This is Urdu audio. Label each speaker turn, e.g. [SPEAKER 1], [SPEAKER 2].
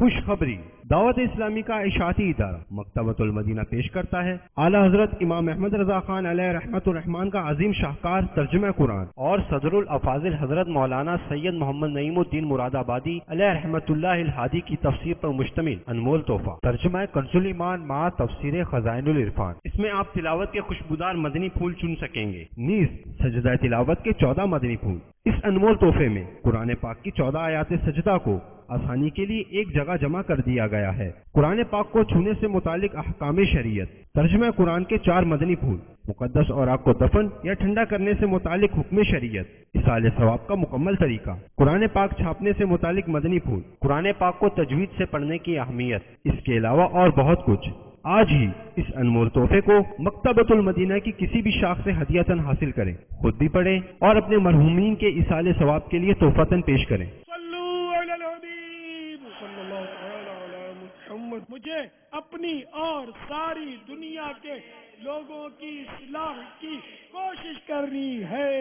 [SPEAKER 1] خوشخبری دعوت اسلامی کا اشاعتی ادارہ مکتبۃ المدینہ پیش کرتا ہے اعلیٰ حضرت امام احمد رضا خان علیہ رحمت الرحمان کا عظیم شاہکار ترجمہ قرآن اور صدر الافاضل حضرت مولانا سید محمد نعیم الدین مراد آبادی علیہ رحمت اللہ الہادی کی تفسیر پر مشتمل انمول تحفہ ترجمہ کنز الایمان مع تفسیر خزائن العرفان۔ اس میں آپ تلاوت کے خوشبودار مدنی پھول چن سکیں گے، نیز سجدہ تلاوت کے 14 مدنی پھول۔ اس انمول تحفے میں قرآن پاک کی 14 آیات سجدہ کو آسانی کے لیے ایک جگہ جمع کر دیا گیا ہے۔ قرآن پاک کو چھونے سے متعلق احکام شریعت، ترجمہ قرآن کے 4 مدنی پھول، مقدس اوراق کو دفن یا ٹھنڈا کرنے سے متعلق حکم شریعت، ایصال ثواب کا مکمل طریقہ، قرآن پاک چھاپنے سے متعلق مدنی پھول، قرآن پاک کو تجوید سے پڑھنے کی اہمیت، اس کے علاوہ اور بہت کچھ۔ آج ہی اس انمول تحفے کو مکتبۃ المدینہ کی کسی بھی شاخ سے ہدیۃً حاصل کریں، خود بھی پڑھیں اور اپنے مرحومین کے ایصال ثواب کے لیے تحفتاً پیش کریں۔
[SPEAKER 2] مجھے اپنی اور ساری دنیا کے لوگوں کی اصلاح کی کوشش کرنی ہے۔